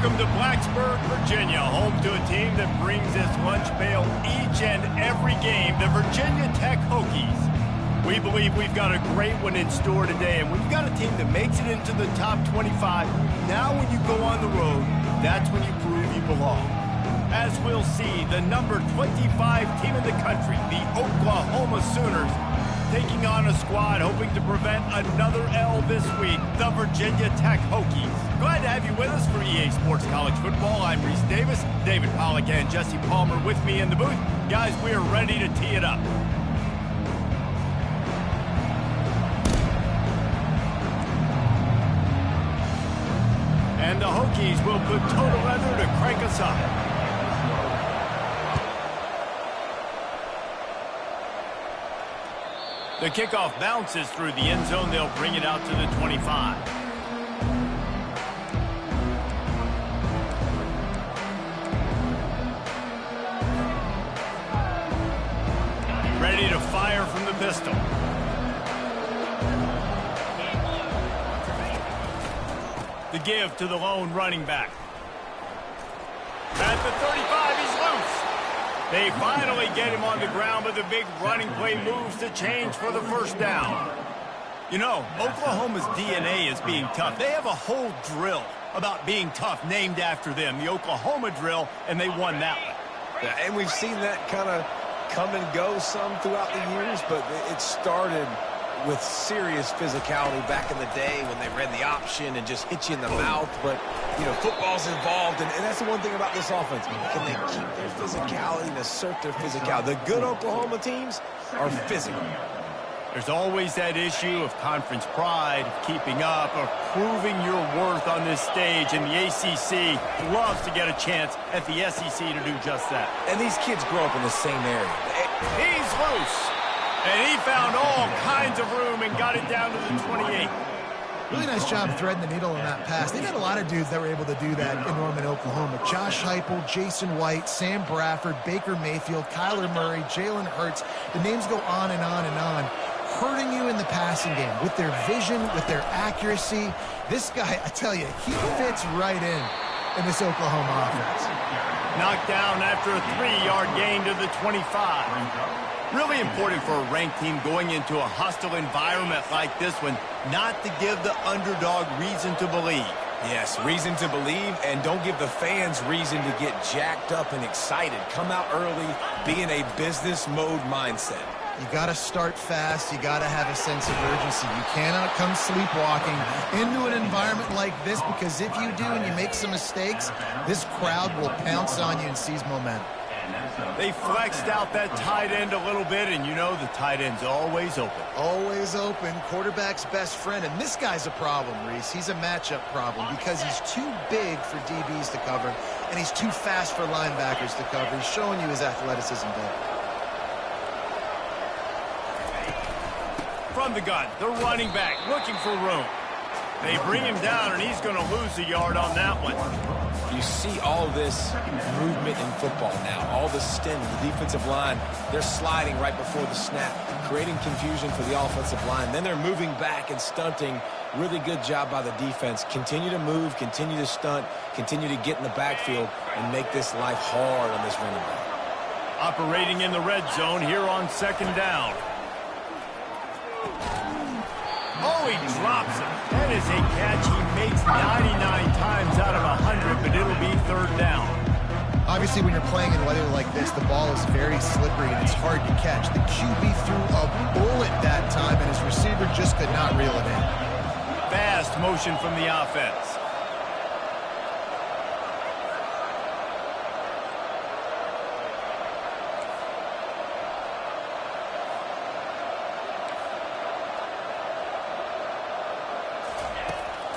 Welcome to Blacksburg, Virginia, home to a team that brings its lunch pail each and every game, the Virginia Tech Hokies. We believe we've got a great one in store today, and we've got a team that makes it into the top 25. Now when you go on the road, that's when you prove you belong. As we'll see, the number 25 team in the country, the Oklahoma Sooners, taking on a squad hoping to prevent another L this week, the Virginia Tech Hokies. Glad to have you with us for EA Sports College Football. I'm Reese Davis, David Pollack and Jesse Palmer with me in the booth. Guys, we are ready to tee it up. And the Hokies will put total leather to crank us up. The kickoff bounces through the end zone. They'll bring it out to the 25. Ready to fire from the pistol. The give to the lone running back. At the 35, he's loose. They finally get him on the ground, but the big running play moves to change for the first down. You know, Oklahoma's DNA is being tough. They have a whole drill about being tough named after them, the Oklahoma drill, and they won that one. Yeah, and we've seen that kind of come and go some throughout the years, but it started with serious physicality back in the day when they ran the option and just hit you in the mouth. But, you know, football's involved, and that's the one thing about this offense. Can they keep their physicality and assert their physicality? The good Oklahoma teams are physical. There's always that issue of conference pride, of keeping up, of proving your worth on this stage, and the ACC loves to get a chance at the SEC to do just that. And these kids grow up in the same area. He's loose. And he found all kinds of room and got it down to the 28. Really nice job threading the needle on that pass. They've had a lot of dudes that were able to do that in Norman, Oklahoma. Josh Heupel, Jason White, Sam Bradford, Baker Mayfield, Kyler Murray, Jalen Hurts. The names go on and on and on. Hurting you in the passing game with their vision, with their accuracy. This guy, I tell you, he fits right in this Oklahoma offense. Knocked down after a 3-yard gain to the 25. Really important for a ranked team going into a hostile environment like this one, not to give the underdog reason to believe. Yes, reason to believe, and don't give the fans reason to get jacked up and excited. Come out early, be in a business mode mindset. You got to start fast. You got to have a sense of urgency. You cannot come sleepwalking into an environment like this, because if you do and you make some mistakes, this crowd will pounce on you and seize momentum. They flexed out that tight end a little bit, and you know the tight end's always open. Always open. Quarterback's best friend. And this guy's a problem, Reese. He's a matchup problem because he's too big for DBs to cover, and he's too fast for linebackers to cover. He's showing you his athleticism there. From the gun, the running back looking for room. They bring him down, and he's going to lose a yard on that one. You see all this movement in football now, all the stint, the defensive line, they're sliding right before the snap, creating confusion for the offensive line. Then they're moving back and stunting. Really good job by the defense. Continue to move, continue to stunt, continue to get in the backfield, and make this life hard on this running back. Operating in the red zone here on second down. Oh, he drops it. That is a catch he makes 99 times out of 100, but it'll be third down. Obviously, when you're playing in weather like this, the ball is very slippery and it's hard to catch. The QB threw a bullet that time, and his receiver just could not reel it in. Fast motion from the offense.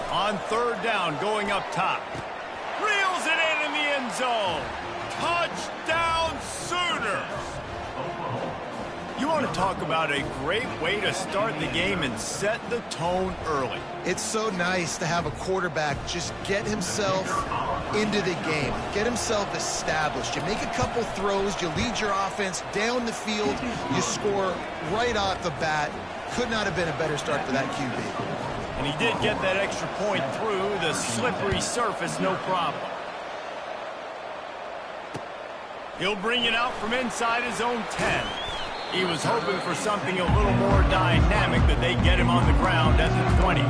On third down, going up top. Reels it in the end zone. Touchdown, Sooners! You want to talk about a great way to start the game and set the tone early. It's so nice to have a quarterback just get himself into the game, get himself established. You make a couple throws, you lead your offense down the field, you score right off the bat. Could not have been a better start for that QB. And he did get that extra point through the slippery surface, no problem. He'll bring it out from inside his own 10. He was hoping for something a little more dynamic, but they get him on the ground at the 20.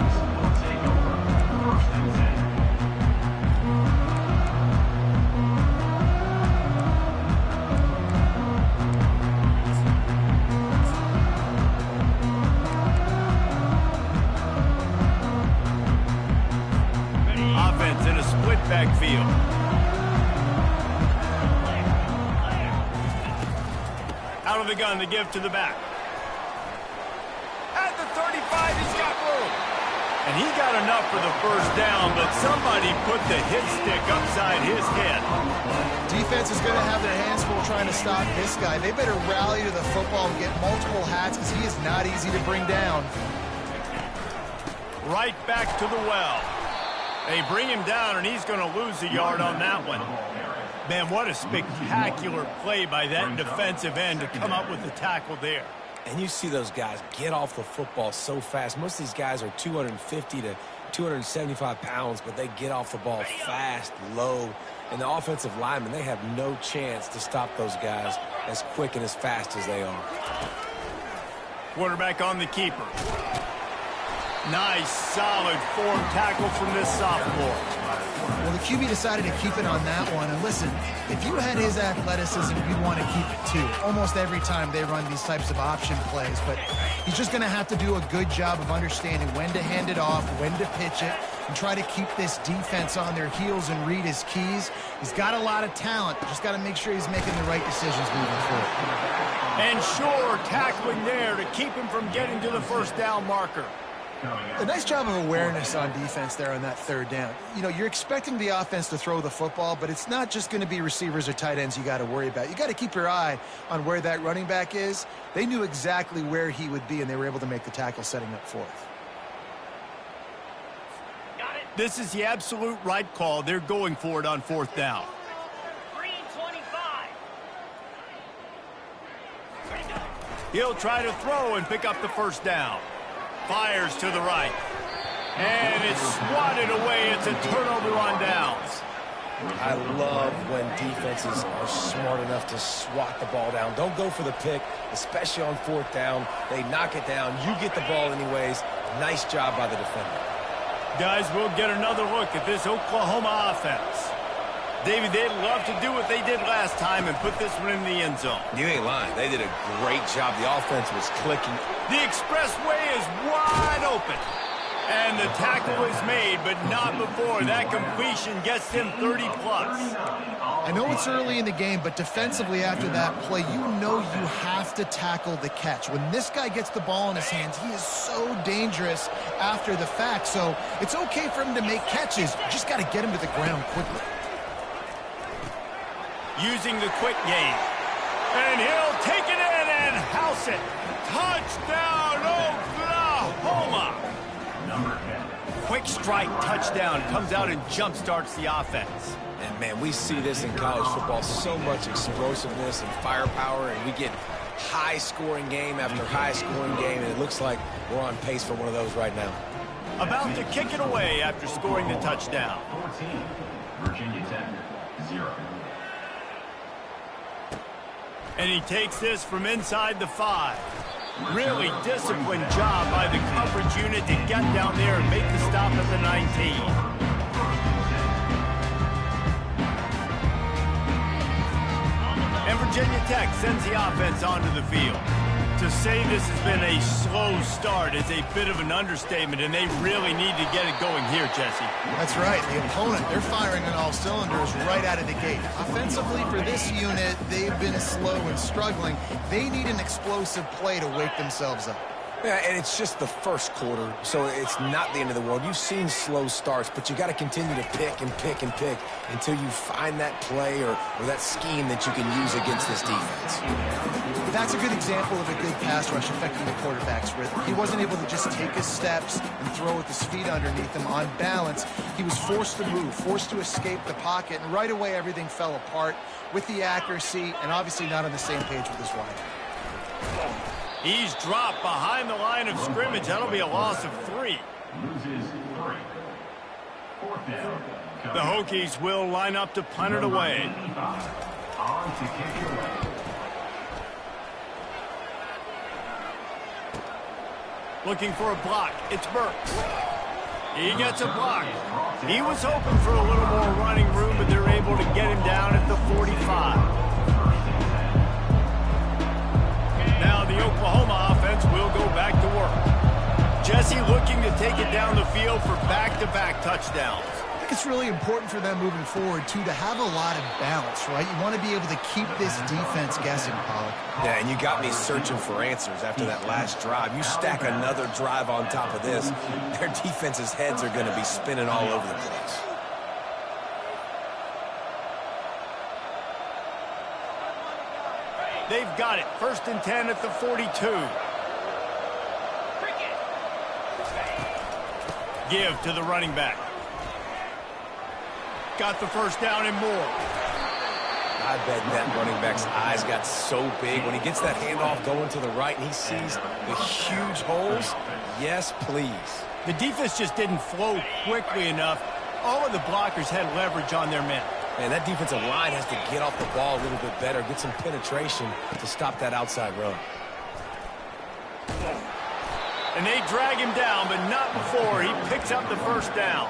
Offense in a split backfield. Out of the gun to give to the back. At the 35, he's got room. And he got enough for the first down, but somebody put the hit stick upside his head. Defense is going to have their hands full trying to stop this guy. They better rally to the football and get multiple hats because he is not easy to bring down. Right back to the well. They bring him down, and he's going to lose a yard on that one. Man, what a spectacular play by that defensive end to come up with the tackle there. And you see those guys get off the football so fast. Most of these guys are 250 to 275 pounds, but they get off the ball fast, low. And the offensive linemen, they have no chance to stop those guys as quick and as fast as they are. Quarterback on the keeper. Nice, solid form tackle from this sophomore. Well, the QB decided to keep it on that one. And listen, if you had his athleticism, you'd want to keep it too. Almost every time they run these types of option plays. But he's just going to have to do a good job of understanding when to hand it off, when to pitch it, and try to keep this defense on their heels and read his keys. He's got a lot of talent. Just got to make sure he's making the right decisions moving forward. And sure, tackling there to keep him from getting to the first down marker. A nice job of awareness on defense there on that third down. You know, you're expecting the offense to throw the football, but it's not just going to be receivers or tight ends you got to worry about. You got to keep your eye on where that running back is. They knew exactly where he would be, and they were able to make the tackle setting up fourth. This is the absolute right call. They're going for it on fourth down. He'll try to throw and pick up the first down. Fires to the right. And it's swatted away. It's a turnover on downs. I love when defenses are smart enough to swat the ball down. Don't go for the pick, especially on fourth down. They knock it down. You get the ball anyways. Nice job by the defender. Guys, we'll get another look at this Oklahoma offense. David, they'd love to do what they did last time and put this one in the end zone. You ain't lying. They did a great job. The offense was clicking. The expressway is wide open. And the tackle is made, but not before that completion gets them 30-plus. I know it's early in the game, but defensively after that play, you know you have to tackle the catch. When this guy gets the ball in his hands, he is so dangerous after the fact. So it's okay for him to make catches. You just got to get him to the ground quickly. Using the quick game. And he'll take it in and house it. Touchdown, Oklahoma! Quick strike touchdown comes out and jump starts the offense. And, man, we see this in college football, so much explosiveness and firepower, and we get high-scoring game after high-scoring game, and it looks like we're on pace for one of those right now. About to kick it away after scoring the touchdown. 14, Virginia Tech, 0. And he takes this from inside the 5. Really disciplined job by the coverage unit to get down there and make the stop at the 19. And Virginia Tech sends the offense onto the field. To say this has been a slow start is a bit of an understatement, and they really need to get it going here, Jesse. That's right. The opponent, they're firing on all cylinders right out of the gate. Offensively for this unit, they've been slow and struggling. They need an explosive play to wake themselves up. Yeah, and it's just the first quarter, so it's not the end of the world. You've seen slow starts, but you got to continue to pick and pick and pick until you find that play or that scheme that you can use against this defense. That's a good example of a good pass rush affecting the quarterback's rhythm. He wasn't able to just take his steps and throw with his feet underneath him on balance. He was forced to move, forced to escape the pocket, and right away everything fell apart with the accuracy and obviously not on the same page with his wideout. He's dropped behind the line of scrimmage. That'll be a loss of 3. Loses 3. Fourth down. The Hokies will line up to punt it away. On to kick it away. Looking for a block. It's Burks. He gets a block. He was hoping for a little more running room, but they're able to get him down at the 45. Now the Oklahoma offense will go back to work. Jesse looking to take it down the field for back-to-back touchdowns. I think it's really important for them moving forward, too, to have a lot of balance, right? You want to be able to keep this defense guessing, Pollock. Yeah, and you got me searching for answers after that last drive. You stack another drive on top of this, their defense's heads are going to be spinning all over the place. They've got it. 1st and 10 at the 42. Give to the running back. Got the first down and more. I bet that running back's eyes got so big when he gets that handoff going to the right and he sees the huge holes. Yes, please. The defense just didn't flow quickly enough. All of the blockers had leverage on their men. Man, that defensive line has to get off the ball a little bit better, get some penetration to stop that outside run. And they drag him down, but not before he picks up the first down.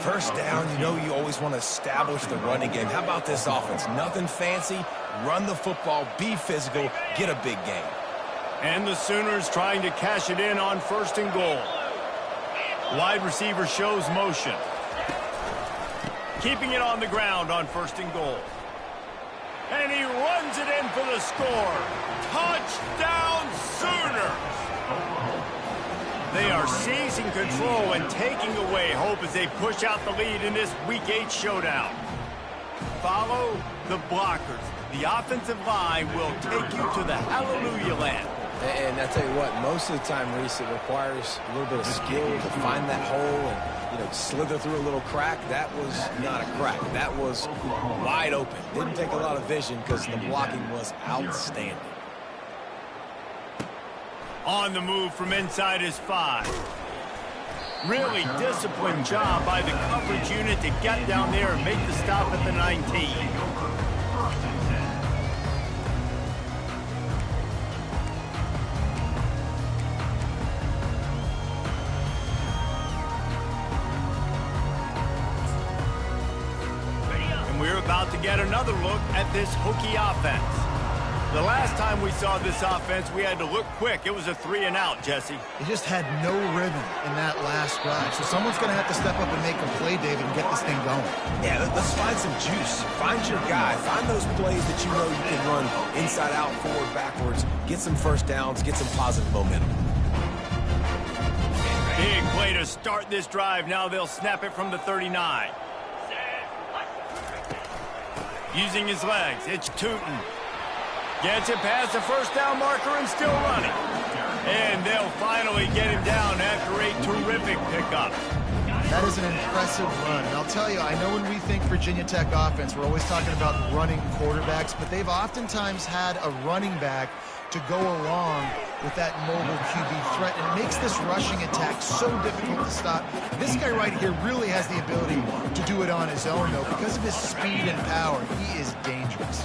First down, you know you always want to establish the running game. How about this offense? Nothing fancy. Run the football, be physical, get a big gain. And the Sooners trying to cash it in on 1st and goal. Wide receiver shows motion. Keeping it on the ground on 1st and goal. And he runs it in for the score. Touchdown Sooners! They are seizing control and taking away hope as they push out the lead in this Week 8 showdown. Follow the blockers. The offensive line will take you to the hallelujah land. And I tell you what, most of the time, Reese, it requires a little bit of skill to find that hole and, you know, slither through a little crack. That was not a crack. That was wide open. Didn't take a lot of vision because the blocking was outstanding. On the move from inside his 5. Really disciplined job by the coverage unit to get down there and make the stop at the 19. And we're about to get another look at this Hokie offense. The last time we saw this offense, we had to look quick. It was a 3-and-out, Jesse. They just had no rhythm in that last drive. So someone's going to have to step up and make a play, David, and get this thing going. Yeah, let's find some juice. Find your guy. Find those plays that you know you can run inside out, forward, backwards. Get some first downs. Get some positive momentum. Big play to start this drive. Now they'll snap it from the 39. Using his legs, it's Tootin. Gets it past the first down marker and still running. And they'll finally get him down after a terrific pickup. That is an impressive run. And I'll tell you, I know when we think Virginia Tech offense, we're always talking about running quarterbacks, but they've oftentimes had a running back to go along with that mobile QB threat, and it makes this rushing attack so difficult to stop. This guy right here really has the ability to do it on his own, though. Because of his speed and power, he is dangerous.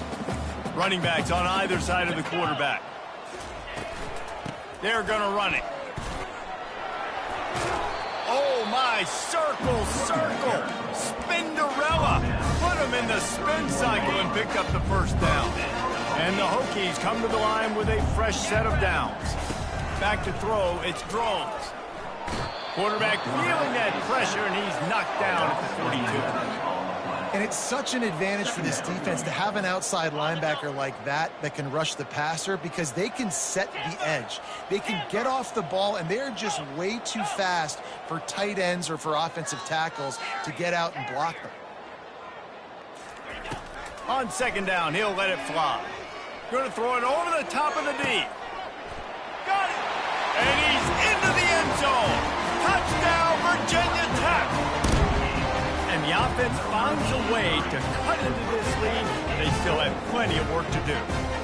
Running backs on either side of the quarterback. They're going to run it. Oh, my, circle, Spinderella. Put him in the spin cycle and picked up the first down. And the Hokies come to the line with a fresh set of downs. Back to throw, it's Drones. Quarterback feeling that pressure, and he's knocked down at the 42. And it's such an advantage for this defense to have an outside linebacker like that can rush the passer, because they can set the edge. They can get off the ball, and they're just way too fast for tight ends or for offensive tackles to get out and block them. On second down, he'll let it fly. Going to throw it over the top of the D. Got it! And he's into the end zone. Touchdown, Virginia Tech! And the offense finds a way to cut into this lead. They still have plenty of work to do.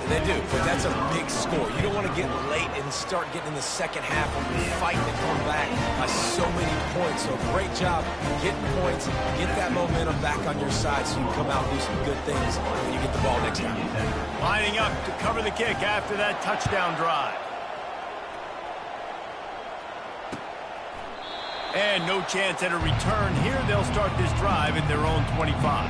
They do, but that's a big score. You don't want to get late and start getting in the second half when you're fighting to come back by so many points. So great job getting points, get that momentum back on your side so you can come out and do some good things when you get the ball next time. Lining up to cover the kick after that touchdown drive. And no chance at a return here. They'll start this drive at their own 25.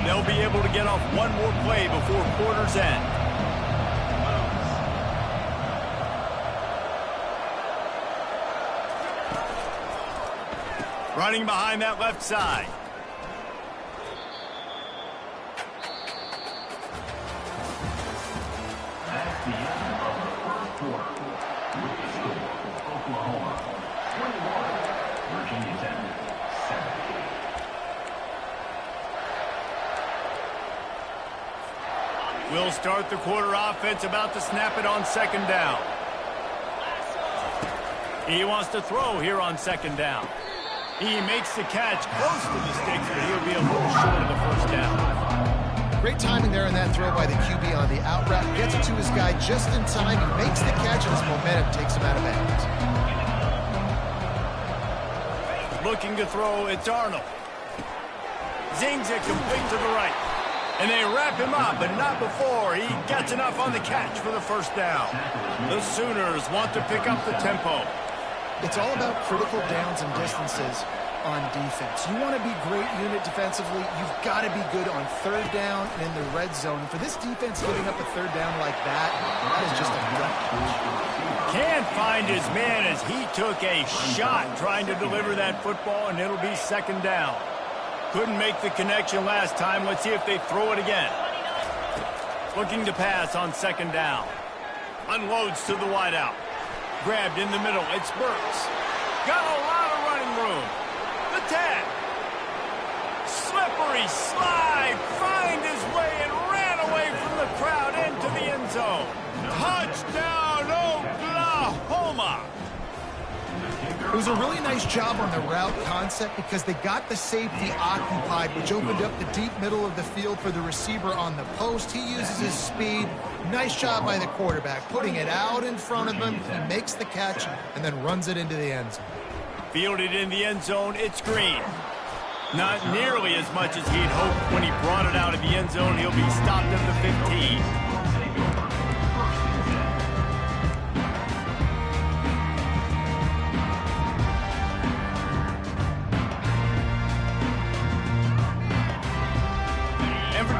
They'll be able to get off one more play before quarter's end. Running behind that left side. That's the end of the first quarter. With the score, Oklahoma 21, Virginia Tech 7. We'll start the quarter offense, about to snap it on second down. He wants to throw here on second down. He makes the catch close to the sticks, but he'll be a little short of the first down. Great timing there in that throw by the QB on the out route. Gets it to his guy just in time. He makes the catch, and his momentum takes him out of bounds. Looking to throw, it's Arnold. Zings it complete to the right. And they wrap him up, but not before he gets enough on the catch for the first down. The Sooners want to pick up the tempo. It's all about critical downs and distances on defense. You want to be great unit defensively. You've got to be good on third down and in the red zone. And for this defense giving up a third down like that, that is just a gut punch. Can't find his man as he took a shot trying to deliver that football, and it'll be second down. Couldn't make the connection last time. Let's see if they throw it again. Looking to pass on second down. Unloads to the wideout. Grabbed in the middle. It's Burks. Got a lot of running room. The 10. Slippery slide. Find his way and ran away from the crowd into the end zone. Touchdown, Oklahoma. It was a really nice job on the route concept because they got the safety occupied, which opened up the deep middle of the field for the receiver on the post. He uses his speed. Nice job by the quarterback, putting it out in front of him. He makes the catch and then runs it into the end zone. Fielded in the end zone, it's Green. Not nearly as much as he'd hoped when he brought it out of the end zone. He'll be stopped at the 15.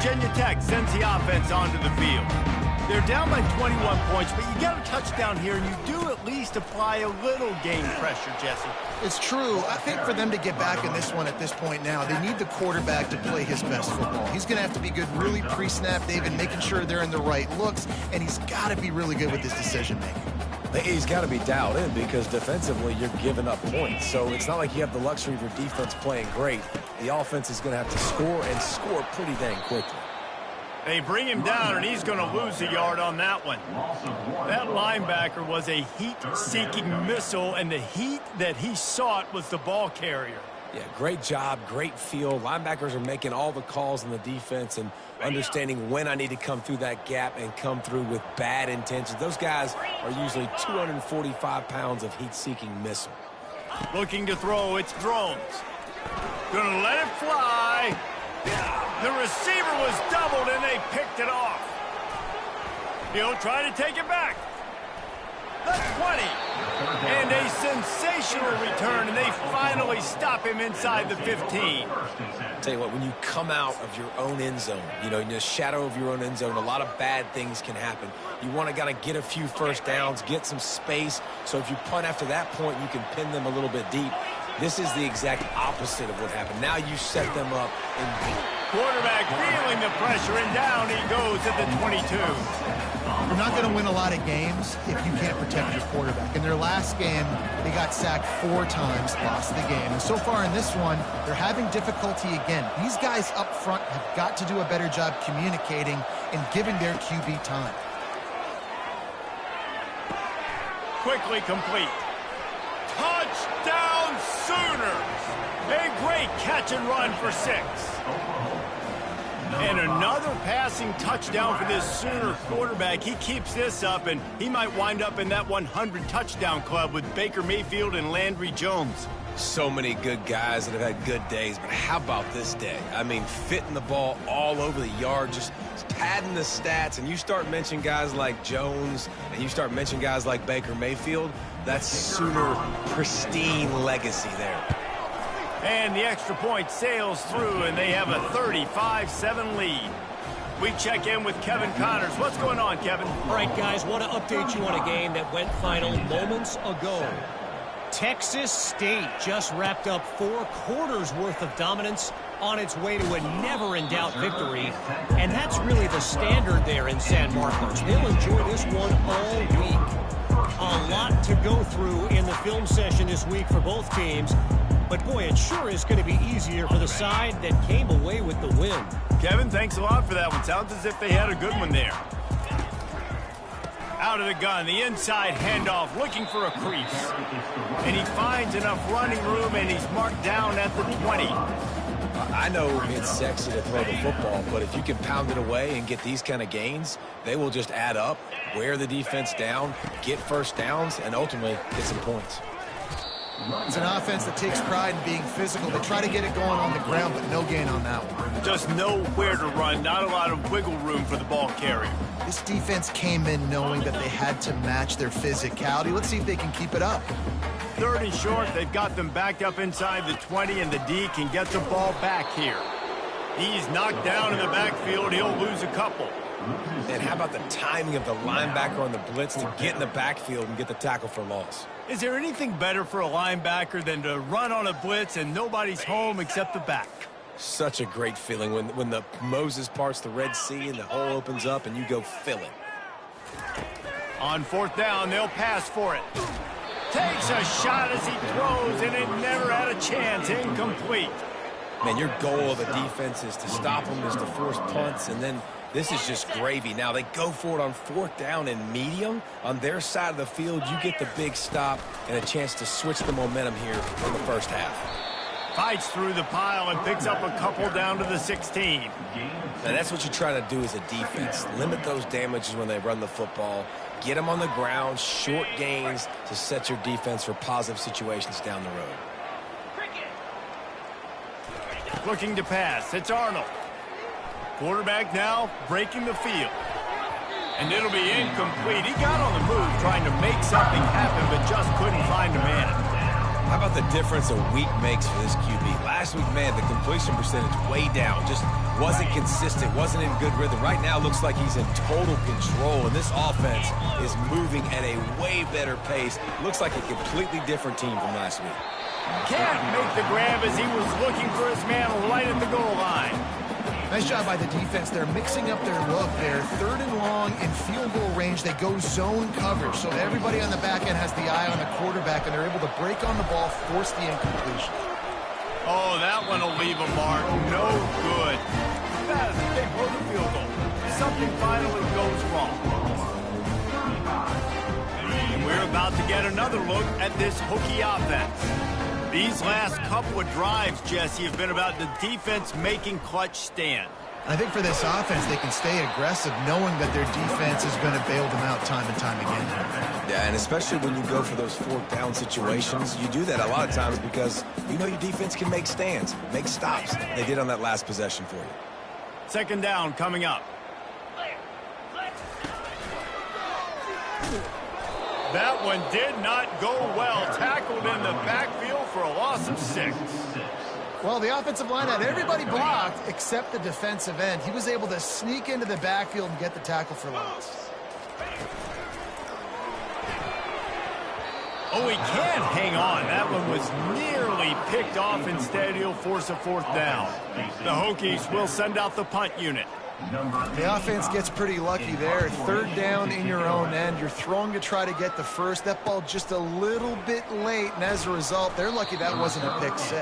Virginia Tech sends the offense onto the field. They're down by 21 points, but you got a touchdown here, and you do at least apply a little game pressure, Jesse. It's true. I think for them to get back in this one at this point now, they need the quarterback to play his best football. He's going to have to be good really pre-snap, David, making sure they're in the right looks, and he's got to be really good with his decision-making. He's got to be dialed in because defensively you're giving up points. So it's not like you have the luxury of your defense playing great. The offense is going to have to score and score pretty dang quickly. They bring him down, and he's going to lose a yard on that one. That linebacker was a heat-seeking missile, and the heat that he sought was the ball carrier. Yeah, great job, great feel. Linebackers are making all the calls in the defense and understanding when I need to come through that gap and come through with bad intentions. Those guys are usually 245 pounds of heat-seeking missile. Looking to throw, it's Drones. Gonna let it fly. The receiver was doubled, and they picked it off. He'll try to take it back. The 20. And a sensational return, and they finally stop him inside the 15. Tell you what, when you come out of your own end zone, you know, in the shadow of your own end zone, a lot of bad things can happen. You want to gotta get a few first downs, get some space, so if you punt after that point, you can pin them a little bit deep. This is the exact opposite of what happened. Now you set them up. Quarterback feeling the pressure, and down he goes at the 22. You're not going to win a lot of games if you can't protect your quarterback. In their last game, they got sacked 4 times, lost the game. And so far in this one, they're having difficulty again. These guys up front have got to do a better job communicating and giving their QB time. Quickly complete. Touchdown! Sooners. A great catch and run for 6. And another passing touchdown for this Sooner quarterback. He keeps this up, and he might wind up in that 100 touchdown club with Baker Mayfield and Landry Jones. So many good guys that have had good days, but how about this day? I mean, fitting the ball all over the yard, just padding the stats, and you start mentioning guys like Jones, and you start mentioning guys like Baker Mayfield, that's Sooner pristine legacy there. And the extra point sails through, and they have a 35-7 lead. We check in with Kevin Connors. What's going on, Kevin? All right, guys, want to update you on a game that went final moments ago. Texas State just wrapped up 4 quarters worth of dominance on its way to a never-in-doubt victory. And that's really the standard there in San Marcos. They'll enjoy this one all week. A lot to go through in the film session this week for both teams. But, boy, it sure is going to be easier for the side that came away with the win. Kevin, thanks a lot for that one. Sounds as if they had a good one there. Out of the gun, the inside handoff, looking for a crease. And he finds enough running room, and he's marked down at the 20. I know it's sexy to throw the football, but if you can pound it away and get these kind of gains, they will just add up, wear the defense down, get first downs, and ultimately get some points. It's an offense that takes pride in being physical. They try to get it going on the ground, but no gain on that one. Just nowhere to run, not a lot of wiggle room for the ball carrier. This defense came in knowing that they had to match their physicality. Let's see if they can keep it up. 3rd and short, they've got them backed up inside the 20, and the D can get the ball back here. He's knocked down in the backfield. He'll lose a couple. And how about the timing of the linebacker on the blitz to get in the backfield and get the tackle for loss? Is there anything better for a linebacker than to run on a blitz and nobody's home except the back? Such a great feeling when the Moses parts the Red Sea and the hole opens up and you go fill it. On 4th down, they'll pass for it. Takes a shot as he throws, and it never had a chance. Incomplete. Man, your goal of the defense is to stop them, is to force punts, and then this is just gravy. Now they go for it on 4th down and medium. On their side of the field, you get the big stop and a chance to switch the momentum here in the first half. Fights through the pile and picks up a couple down to the 16. Now that's what you try to do as a defense. Limit those damages when they run the football. Get them on the ground, short gains to set your defense for positive situations down the road. Looking to pass. It's Arnold. Quarterback now breaking the field. And it'll be incomplete. He got on the move trying to make something happen, but just couldn't find a man. How about the difference a week makes for this QB? Last week, man, the completion percentage way down. Just wasn't consistent, wasn't in good rhythm. Right now, looks like he's in total control, and this offense is moving at a way better pace. Looks like a completely different team from last week. Can't make the grab as he was looking for his man right at the goal line. Nice job by the defense. They're mixing up their look there. 3rd and long in field goal range. They go zone coverage. So everybody on the back end has the eye on the quarterback, and they're able to break on the ball, force the incompletion. Oh, that one will leave a mark. No good. That's a big blow the field goal. Something finally goes wrong. And we're about to get another look at this Hokie offense. These last couple of drives, Jesse, have been about the defense making clutch stand. I think for this offense, they can stay aggressive knowing that their defense is going to bail them out time and time again. Yeah, and especially when you go for those 4th down situations, you do that a lot of times because you know your defense can make stands, make stops. They did on that last possession for you. 2nd down coming up. That one did not go well. Tackled in the backfield for a loss of 6. Well, the offensive line had everybody blocked except the defensive end. He was able to sneak into the backfield and get the tackle for loss. Oh, he can't hang on. That one was nearly picked off. Instead, he'll force a 4th down. The Hokies will send out the punt unit. The offense gets pretty lucky there. 3rd down in your own end. You're throwing to try to get the first. That ball just a little bit late, and as a result, they're lucky that wasn't a pick 6.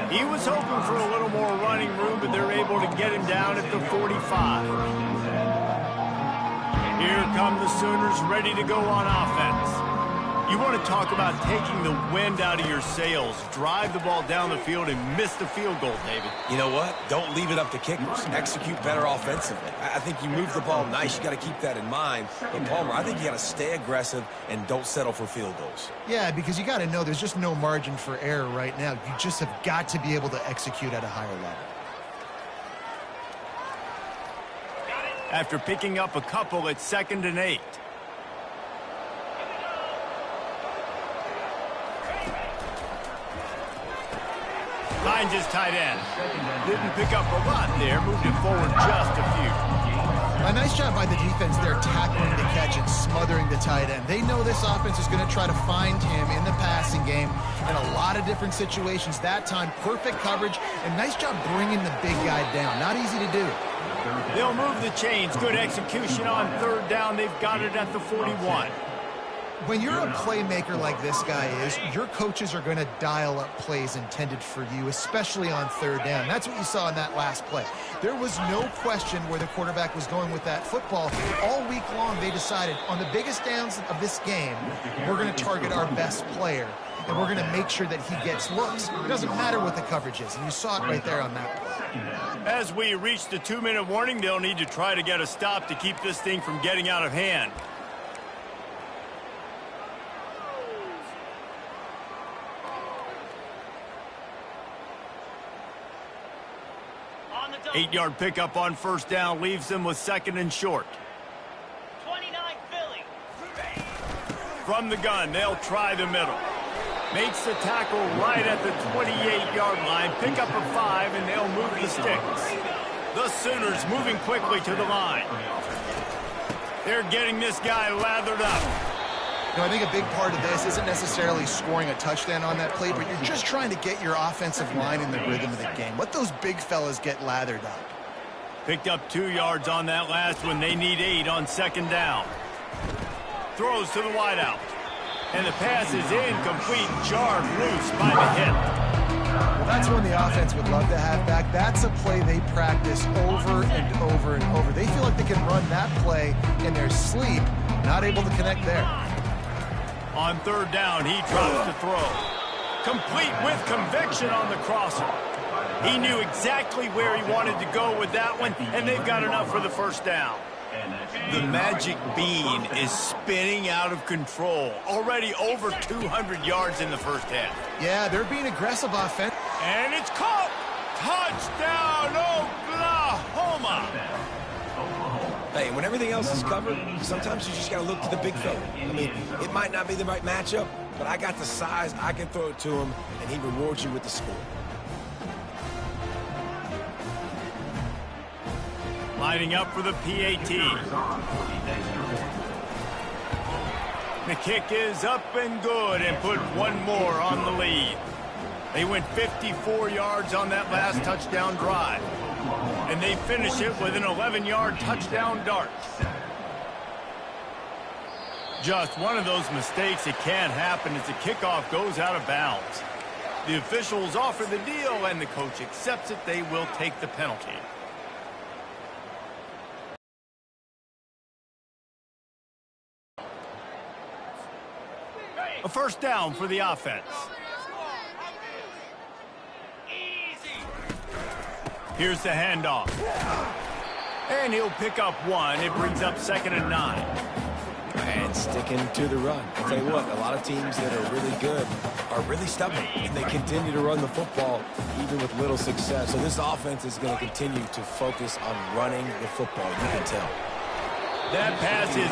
He was hoping for a little more running room, but they're able to get him down at the 45. Here come the Sooners ready to go on offense. You want to talk about taking the wind out of your sails. Drive the ball down the field and miss the field goal, David. You know what? Don't leave it up to kickers. Execute better offensively. I think you move the ball nice. You got to keep that in mind. But, Palmer, I think you got to stay aggressive and don't settle for field goals. Yeah, because you got to know there's just no margin for error right now. You just have got to be able to execute at a higher level. After picking up a couple, it's 2nd and 8. Finds his tight end. Didn't pick up a lot there. Moved it forward just a few. A nice job by the defense there, tackling the catch and smothering the tight end. They know this offense is going to try to find him in the passing game in a lot of different situations. That time, perfect coverage, and nice job bringing the big guy down. Not easy to do. They'll move the chains. Good execution on 3rd down. They've got it at the 41. When you're a playmaker like this guy is, your coaches are going to dial up plays intended for you, especially on 3rd down. That's what you saw in that last play. There was no question where the quarterback was going with that football. All week long, they decided on the biggest downs of this game, we're going to target our best player, and we're going to make sure that he gets looks. It doesn't matter what the coverage is, and you saw it right there on that play. As we reach the 2-minute warning, they'll need to try to get a stop to keep this thing from getting out of hand. 8-yard pickup on 1st down leaves them with 2nd and short. 29 Philly. From the gun, they'll try the middle. Makes the tackle right at the 28-yard line. Pick up a 5, and they'll move the sticks. The Sooners moving quickly to the line. They're getting this guy lathered up. You know, I think a big part of this isn't necessarily scoring a touchdown on that play, but you're just trying to get your offensive line in the rhythm of the game. Let those big fellas get lathered up. Picked up 2 yards on that last one. They need 8 on 2nd down. Throws to the wideout. And the pass is incomplete, jarred loose by the hit. Well, that's one the offense would love to have back. That's a play they practice over and over and over. They feel like they can run that play in their sleep, not able to connect there. On 3rd down, he drops to throw. Complete with conviction on the crosser. He knew exactly where he wanted to go with that one, and they've got enough for the 1st down. The magic bean is spinning out of control. Already over 200 yards in the 1st half. Yeah, they're being aggressive offense. And it's caught! Touchdown, Oklahoma! Hey, when everything else is covered, sometimes you just got to look to the big fella. I mean, it might not be the right matchup, but I got the size, I can throw it to him, and he rewards you with the score. Lining up for the PAT. The kick is up and good and put one more on the lead. They went 54 yards on that last touchdown drive. And they finish it with an 11-yard touchdown dart. Just one of those mistakes that can happen as the kickoff goes out of bounds. The officials offer the deal, and the coach accepts it. They will take the penalty. A 1st down for the offense. Here's the handoff. And he'll pick up 1. It brings up 2nd and 9. And sticking to the run. I'll tell you what, a lot of teams that are really good are really stubborn, and they continue to run the football even with little success. So this offense is going to continue to focus on running the football. You can tell. That pass is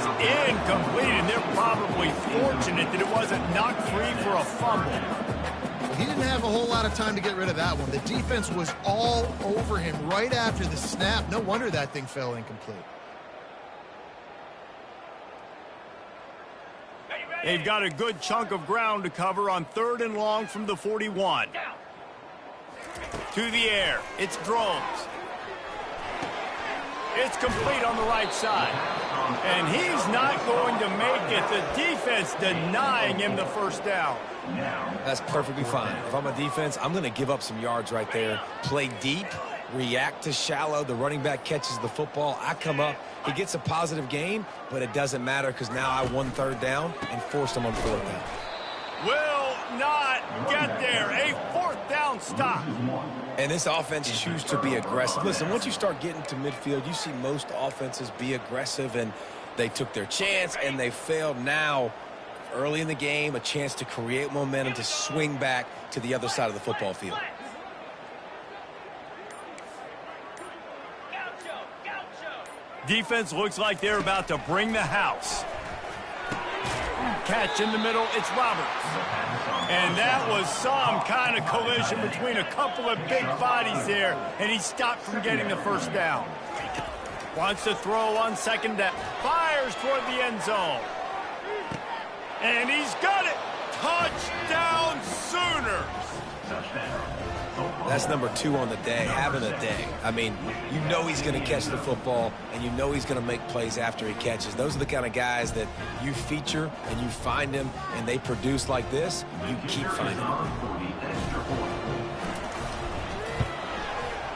incomplete, and they're probably fortunate that it wasn't knocked free for a fumble. He didn't have a whole lot of time to get rid of that one. The defense was all over him right after the snap. No wonder that thing fell incomplete. They've got a good chunk of ground to cover on 3rd and long from the 41. To the air. It's Drones. It's complete on the right side. And he's not going to make it. The defense denying him the 1st down. That's perfectly fine. If I'm a defense, I'm going to give up some yards right there. Play deep, react to shallow. The running back catches the football. I come up. He gets a positive gain, but it doesn't matter because now I won third down and forced him on fourth down. Will not get there. A fourth down stop. And this offense chooses to be aggressive. Listen, once you start getting to midfield, you see most offenses be aggressive, and they took their chance, and they failed. Now, early in the game, a chance to create momentum to swing back to the other side of the football field. Defense looks like they're about to bring the house. Catch in the middle, it's Roberts. And that was some kind of collision between a couple of big bodies there, and he stopped from getting the first down. Wants to throw on second down. Fires toward the end zone. And he's got it. Touchdown Sooners. That's number 2 on the day, having a day. I mean, you know he's going to catch the football, and you know he's going to make plays after he catches. Those are the kind of guys that you feature and you find them, and they produce like this, you keep finding them.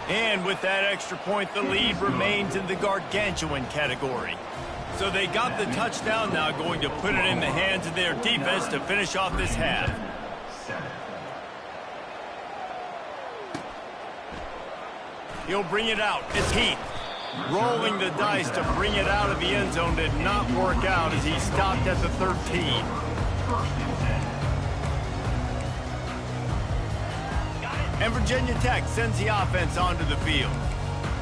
And with that extra point, the lead remains in the gargantuan category. So they got the touchdown, now going to put it in the hands of their defense to finish off this half. He'll bring it out. It's Heath. Rolling the dice to bring it out of the end zone did not work out as he stopped at the 13. And Virginia Tech sends the offense onto the field.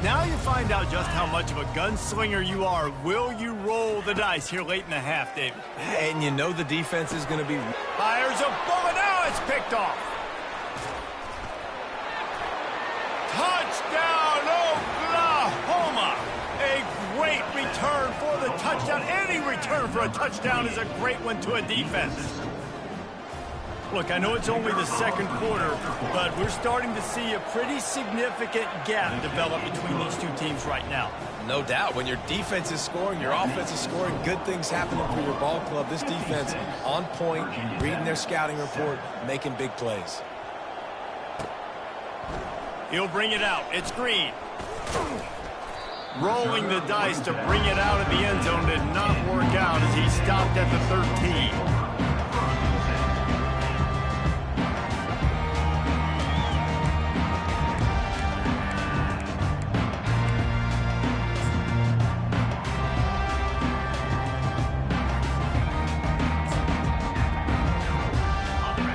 Now you find out just how much of a gunslinger you are. Will you roll the dice here late in the half, David? And you know the defense is going to be... Fires a bullet. Now it's picked off. Touchdown, Oklahoma! A great return for the touchdown. Any return for a touchdown is a great one to a defense. Look, I know it's only the second quarter, but we're starting to see a pretty significant gap develop between these two teams right now. No doubt. When your defense is scoring, your offense is scoring, good things happening for your ball club. This defense on point, reading their scouting report, making big plays. He'll bring it out. It's Green. Rolling the dice to bring it out of the end zone did not work out as he stopped at the 13.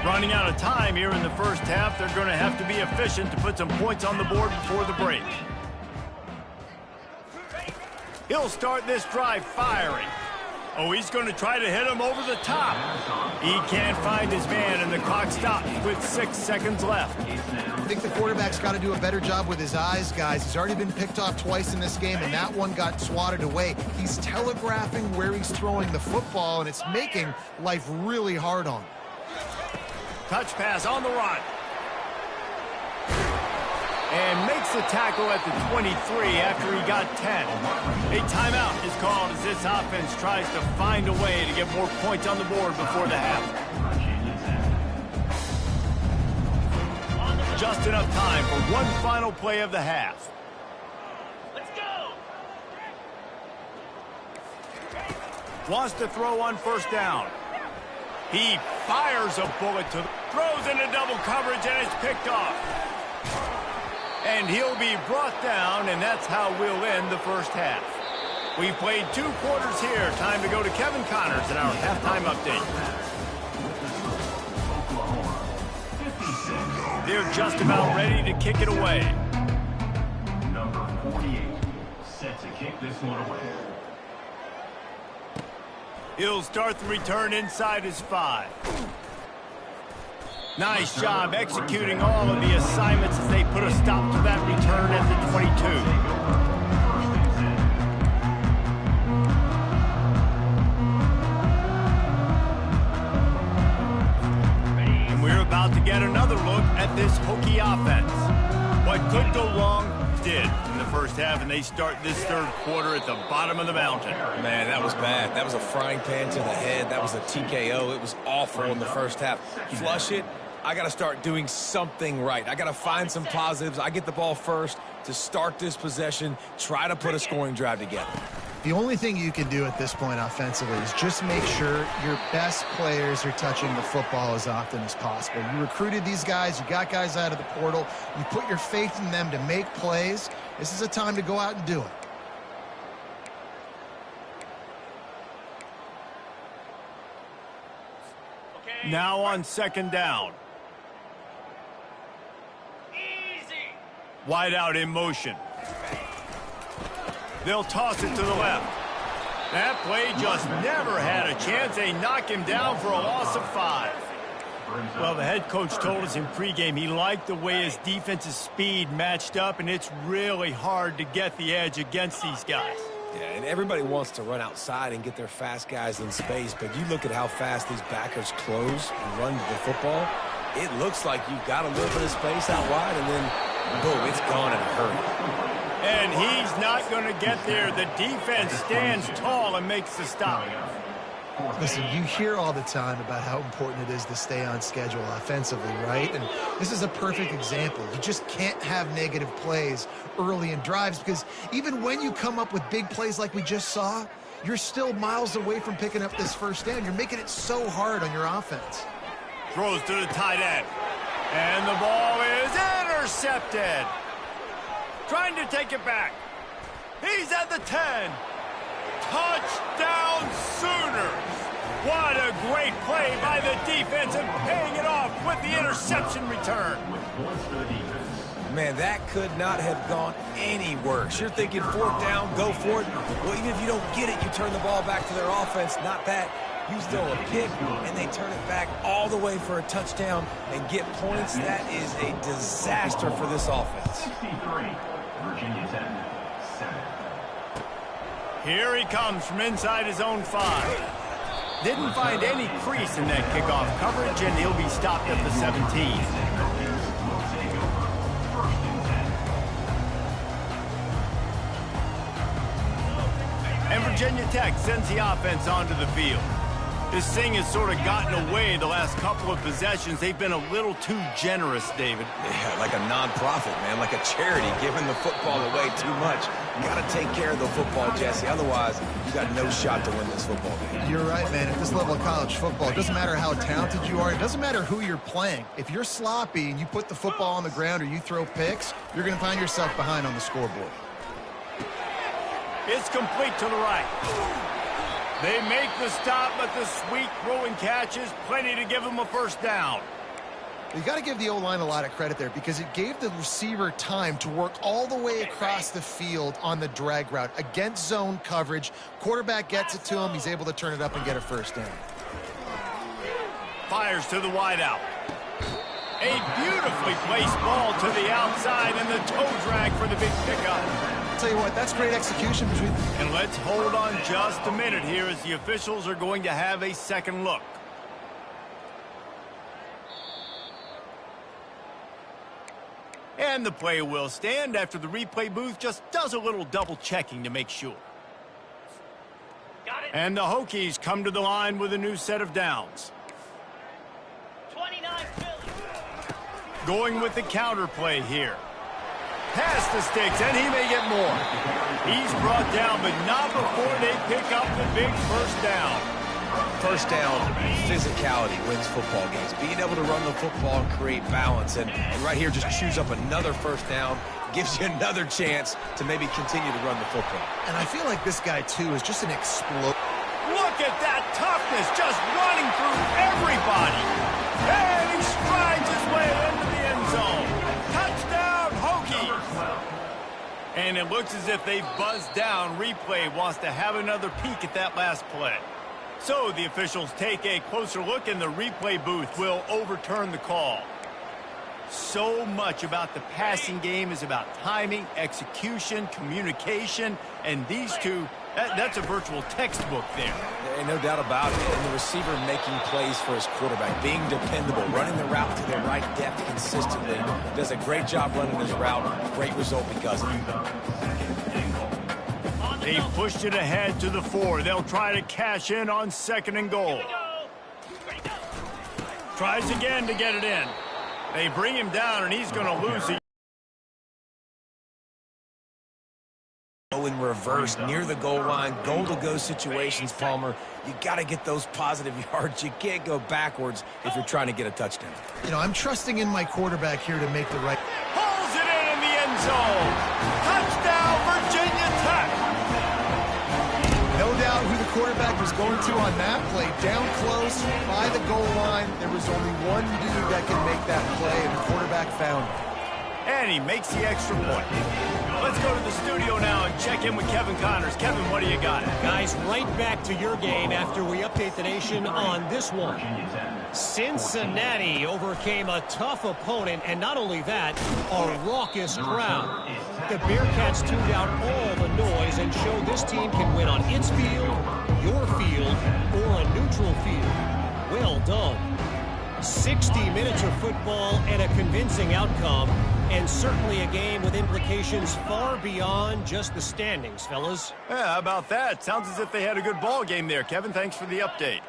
Running out of time here in the first half. They're going to have to be efficient to put some points on the board before the break. He'll start this drive firing. Oh, he's going to try to hit him over the top. He can't find his man, and the clock stops with 6 seconds left. I think the quarterback's got to do a better job with his eyes, guys. He's already been picked off twice in this game, and that one got swatted away. He's telegraphing where he's throwing the football, and it's making life really hard on him. Touch pass on the run. And makes the tackle at the 23 after he got 10. A timeout is called as this offense tries to find a way to get more points on the board before the half. Just enough time for one final play of the half. Let's go! Wants to throw on first down. He fires a bullet to throws into double coverage, and it's picked off. And he'll be brought down, and that's how we'll end the first half. We played 2 quarters here. Time to go to Kevin Connors in our halftime update. They're just about ready to kick it away. Number 48, set to kick this one away. He'll start the return inside his 5. Nice job executing all of the assignments as they put a stop to that return at the 22. And we're about to get another look at this Hokie offense. What could go wrong did in the first half, and they start this third quarter at the bottom of the mountain. Man, that was bad. That was a frying pan to the head. That was a TKO. It was awful in the first half. Flush it. I got to start doing something right. I got to find some positives. I get the ball first. to start this possession, try to put a scoring drive together. The only thing you can do at this point offensively is just make sure your best players are touching the football as often as possible. You recruited these guys. You got guys out of the portal. You put your faith in them to make plays. This is a time to go out and do it. Now on second down. Wide out in motion. They'll toss it to the left. That play just never had a chance. They knock him down for a loss of 5. Well, the head coach told us in pregame he liked the way his defensive speed matched up, and it's really hard to get the edge against these guys. Yeah, and everybody wants to run outside and get their fast guys in space, but you look at how fast these backers close and run to the football, it looks like you've got a little bit of space out wide, and then, boom, it's gone in a hurry. And he's not going to get there. The defense stands tall and makes the stop. Listen, you hear all the time about how important it is to stay on schedule offensively, right? And this is a perfect example. You just can't have negative plays early in drives because even when you come up with big plays like we just saw, you're still miles away from picking up this first down. You're making it so hard on your offense. Throws to the tight end. And the ball is intercepted. Trying to take it back. He's at the 10. Touchdown Sooners. What a great play by the defense and paying it off with the interception return. Man, that could not have gone any worse. You're thinking fourth down, go for it. Well, even if you don't get it, you turn the ball back to their offense. Not that. You throw a pick, and they turn it back all the way for a touchdown and get points. That is a disaster for this offense. 63, Virginia Tech, 7. Here he comes from inside his own 5. Didn't find any crease in that kickoff coverage, and he'll be stopped at the 17. And Virginia Tech sends the offense onto the field. This thing has sort of gotten away the last couple of possessions. They've been a little too generous, David. Yeah, like a nonprofit, man, like a charity, giving the football away too much. You got to take care of the football, Jesse. Otherwise, you got no shot to win this football game. You're right, man. At this level of college football, it doesn't matter how talented you are. It doesn't matter who you're playing. If you're sloppy and you put the football on the ground or you throw picks, you're going to find yourself behind on the scoreboard. It's complete to the right. They make the stop, but the sweet throwing catch is plenty to give them a first down. You got to give the O-line a lot of credit there because it gave the receiver time to work all the way across the field on the drag route against zone coverage. Quarterback gets it to him. He's able to turn it up and get a first down. Fires to the wideout. A beautifully placed ball to the outside and the toe drag for the big pickup. Tell you what, that's great execution between. And let's hold on just a minute here as the officials are going to have a second look. And the play will stand after the replay booth just does a little double checking to make sure. And the Hokies come to the line with a new set of downs. 29 Philly. Going with the counter play here. Past the sticks, and he may get more. He's brought down, but not before they pick up the big first down. First down, physicality wins football games. Being able to run the football and create balance. And right here, just choose up another first down. Gives you another chance to maybe continue to run the football. And I feel like this guy, too, is just an explosion. Look at that toughness, just running through everybody. And he strides his way into the end zone. Touchdown, Hokies. And it looks as if they buzzed down. Replay wants to have another peek at that last play. So the officials take a closer look, and the replay booth will overturn the call. So much about the passing game is about timing, execution, communication, and these two, that's a virtual textbook there. There ain't no doubt about it. And the receiver making plays for his quarterback, being dependable, running the route to the right depth consistently. Does a great job running his route. Great result because of it. They pushed it ahead to the 4. They'll try to cash in on second and goal. Tries again to get it in. They bring him down, and he's going to lose it. Go in reverse, near the goal line, goal-to-go situations, Palmer. You got to get those positive yards. You can't go backwards if you're trying to get a touchdown. You know, I'm trusting in my quarterback here to make the right. Pulls it in the end zone. Touchdown, Virginia Tech. No doubt who the quarterback was going to on that play. Down close by the goal line. There was only one dude that could make that play, and the quarterback found it. And he makes the extra point. Let's go to the studio now and check in with Kevin Connors. Kevin, what do you got? Guys, right back to your game after we update the nation on this one. Cincinnati overcame a tough opponent, and not only that, a raucous crowd. The Bearcats tuned out all the noise and showed this team can win on its field, your field, or a neutral field. Well done. 60 minutes of football and a convincing outcome, and certainly a game with implications far beyond just the standings, fellas. Yeah, how about that? Sounds as if they had a good ball game there. Kevin, thanks for the update.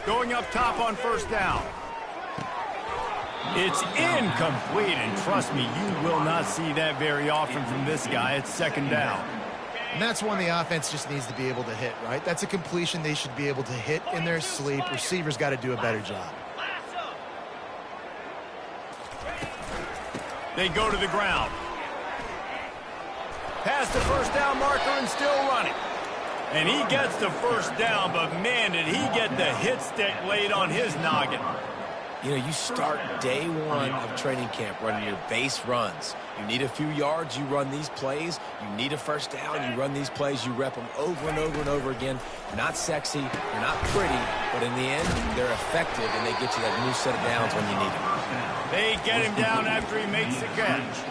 Going up top on first down. It's incomplete, and trust me, you will not see that very often from this guy. It's second down. And that's one the offense just needs to be able to hit, right? That's a completion they should be able to hit in their sleep. Receivers got to do a better job. They go to the ground. Past the first down marker and still running. And he gets the first down, but man, did he get the hit stick laid on his noggin. You know, you start day one of training camp running your base runs. You need a few yards, you run these plays. You need a first down, you run these plays. You rep them over and over and over again. They're not sexy, they're not pretty, but in the end, they're effective, and they get you that new set of downs when you need them. They get him down after he makes the catch.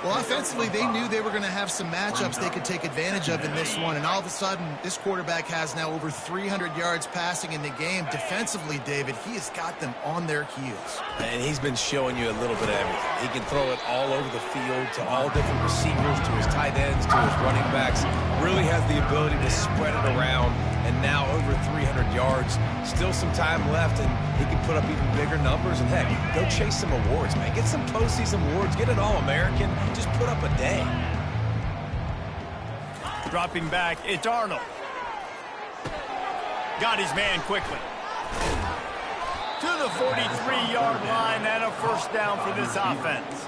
Well, offensively, they knew they were going to have some matchups they could take advantage of in this one, and all of a sudden, this quarterback has now over 300 yards passing in the game. Defensively, David, he has got them on their heels. And he's been showing you a little bit of everything. He can throw it all over the field to all different receivers, to his tight ends, to his running backs. Really has the ability to spread it around, and now over 300 yards. Still some time left, and he can put up even bigger numbers. And, heck, go chase some awards, man. Get some postseason awards. Get an All-American. Just put up a day. Dropping back, it's Arnold. Got his man quickly. To the 43-yard line and a first down for this offense.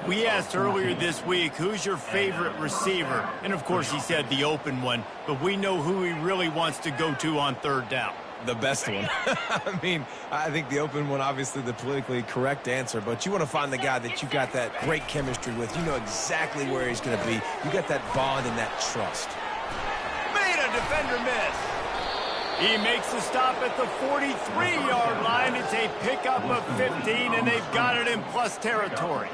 We asked earlier this week, who's your favorite receiver? And, of course, he said the open one, but we know who he really wants to go to on third down. The best one. I mean, I think the open one, obviously the politically correct answer, but you want to find the guy that you got that great chemistry with. You know exactly where he's going to be. You got that bond and that trust. Made a defender miss. He makes the stop at the 43-yard line. It's a pickup of 15, and they've got it in plus territory.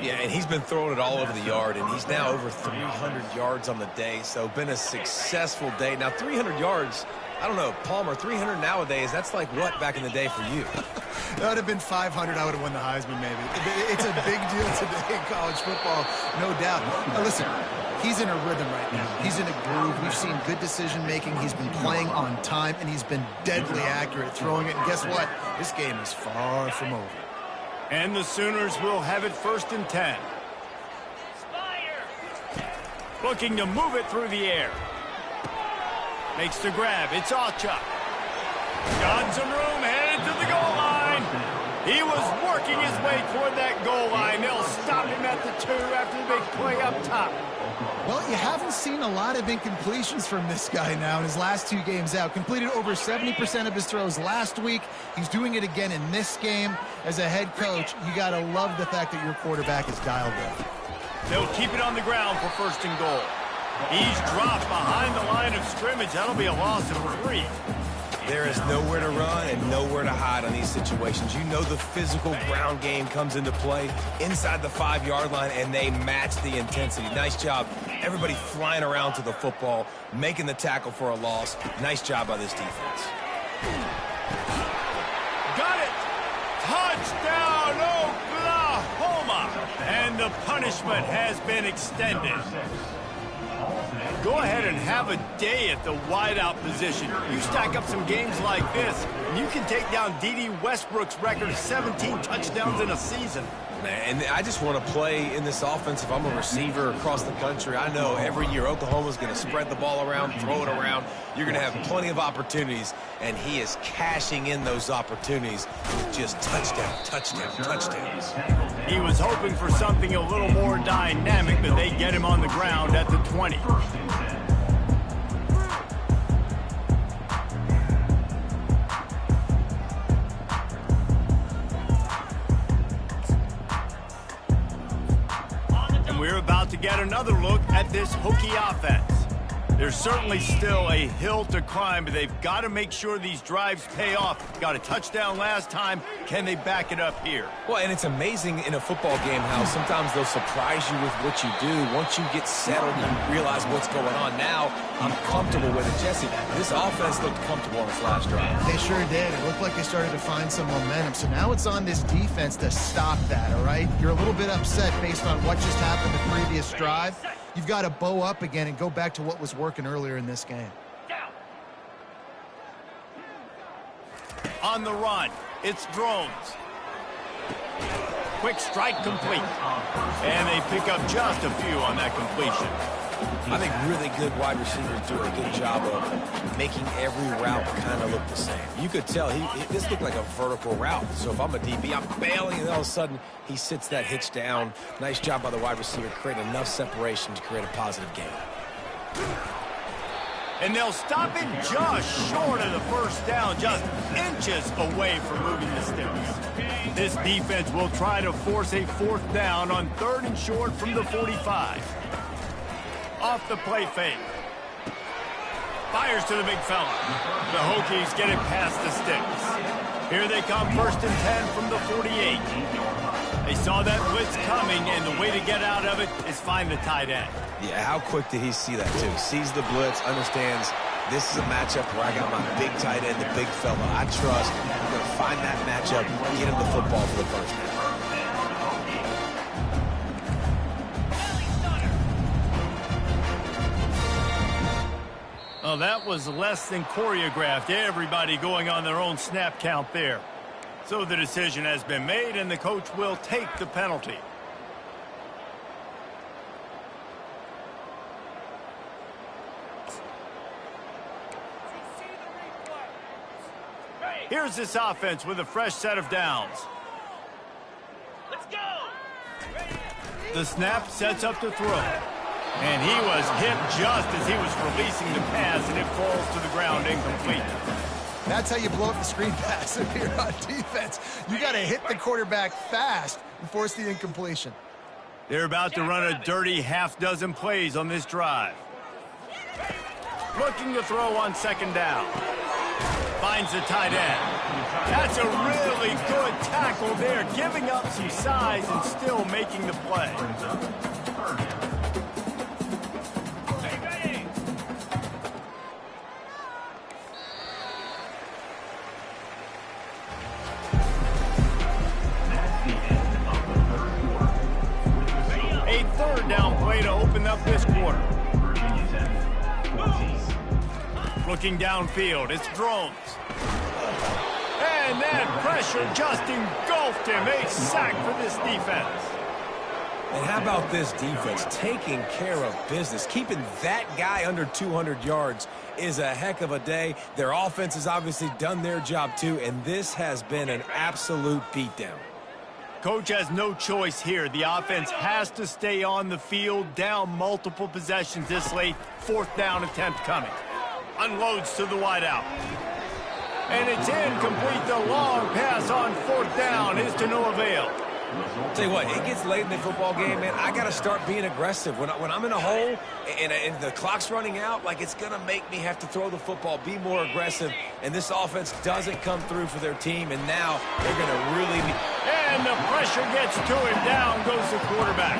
Yeah, and he's been throwing it all over the yard, and he's now over 300 yards on the day, so been a successful day. Now, 300 yards, I don't know, Palmer, 300 nowadays, that's like what back in the day for you? That would have been 500. I would have won the Heisman, maybe. It's a big deal today in college football, no doubt. Now, listen, he's in a rhythm right now. He's in a groove. We've seen good decision-making. He's been playing on time, and he's been deadly accurate at throwing it. And guess what? This game is far from over. And the Sooners will have it 1st and 10. Looking to move it through the air. Makes the grab. It's Ncaa. Got some room, headed to the goal line. He was working his way toward that goal line. They'll stop him at the 2 after the big play up top. Well, you haven't seen a lot of incompletions from this guy now in his last 2 games out. Completed over 70% of his throws last week. He's doing it again in this game. As a head coach, you got to love the fact that your quarterback is dialed in. They'll keep it on the ground for 1st and goal. He's dropped behind the line of scrimmage. That'll be a loss of 3. There is nowhere to run and nowhere to hide on these situations. You know the physical ground game comes into play inside the 5-yard line, and they match the intensity. Nice job. Everybody flying around to the football, making the tackle for a loss. Nice job by this defense. Got it! Touchdown, Oklahoma! And the punishment has been extended. Go ahead and have a day at the wideout position. You stack up some games like this, and you can take down D.D. Westbrook's record of 17 touchdowns in a season. man. And I just want to play in this offense. If I'm a receiver across the country, I know every year Oklahoma's going to spread the ball around, throw it around. You're going to have plenty of opportunities, and he is cashing in those opportunities with just touchdown, touchdown, touchdowns. He was hoping for something a little more dynamic, but they get him on the ground at the 20. We're about to get another look at this Hokie offense. There's certainly still a hill to climb, but they've got to make sure these drives pay off. Got a touchdown last time. Can they back it up here? Well, and it's amazing in a football game how sometimes they'll surprise you with what you do. Once you get settled, you realize what's going on. Now, I'm comfortable with it. Jesse, this offense looked comfortable on its last drive. They sure did. It looked like they started to find some momentum. So now it's on this defense to stop that, all right? You're a little bit upset based on what just happened the previous drive. You've got to bow up again and go back to what was working earlier in this game. On the run, it's Drones. Quick strike complete. And they pick up just a few on that completion. I think really good wide receivers do a good job of making every route kind of look the same. You could tell this looked like a vertical route. So if I'm a DB, I'm bailing, and all of a sudden he sits that hitch down. Nice job by the wide receiver, create enough separation to create a positive gain. And they'll stop it just short of the first down, just inches away from moving the sticks. This defense will try to force a fourth down on 3rd and short from the 45. Off the play fake. Fires to the big fella. The Hokies get it past the sticks. Here they come, 1st and 10 from the 48. They saw that blitz coming, and the way to get out of it is find the tight end. Yeah, how quick did he see that, too? Sees the blitz, understands this is a matchup where I got my big tight end, the big fella. I trust I'm going to find that matchup, get him the football for the first down. Well, that was less than choreographed. Everybody going on their own snap count there. So the decision has been made, and the coach will take the penalty. Here's this offense with a fresh set of downs. Let's go! The snap sets up the throw. And he was hit just as he was releasing the pass, and it falls to the ground incomplete. That's how you blow up the screen pass if you're on defense. You got to hit the quarterback fast and force the incompletion. They're about to run a dirty half-dozen plays on this drive. Looking to throw on 2nd down. Finds the tight end. That's a really good tackle there, giving up some size and still making the play. A 3rd down play to open up this quarter. Looking downfield, it's Drones. And that pressure just engulfed him. A sack for this defense. And how about this defense taking care of business? Keeping that guy under 200 yards is a heck of a day. Their offense has obviously done their job too, and this has been an absolute beatdown. Coach has no choice here. The offense has to stay on the field, down multiple possessions this late. 4th down attempt coming. Unloads to the wideout. And it's incomplete. The long pass on 4th down is to no avail. Tell you what, it gets late in the football game, man. I got to start being aggressive. When I'm in a hole and the clock's running out, like, it's going to make me have to throw the football, be more aggressive. And this offense doesn't come through for their team, and now they're going to really be... And the pressure gets to him. Down goes the quarterback.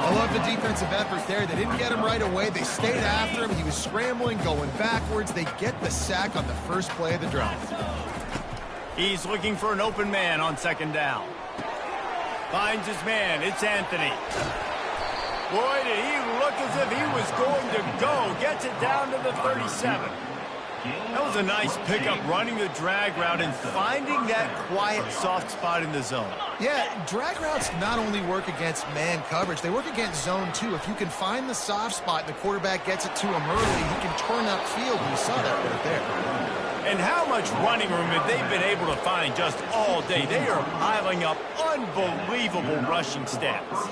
I love the defensive effort there. They didn't get him right away. They stayed after him. He was scrambling, going backwards. They get the sack on the first play of the drive. He's looking for an open man on 2nd down. Finds his man. It's Anthony. Boy, did he look as if he was going to go. Gets it down to the 37. That was a nice pickup, running the drag route and finding that quiet, soft spot in the zone. Yeah, drag routes not only work against man coverage, they work against zone too. If you can find the soft spot and the quarterback gets it to him early, he can turn upfield. You saw that right there. And how much running room have they been able to find just all day? They are piling up unbelievable rushing stats.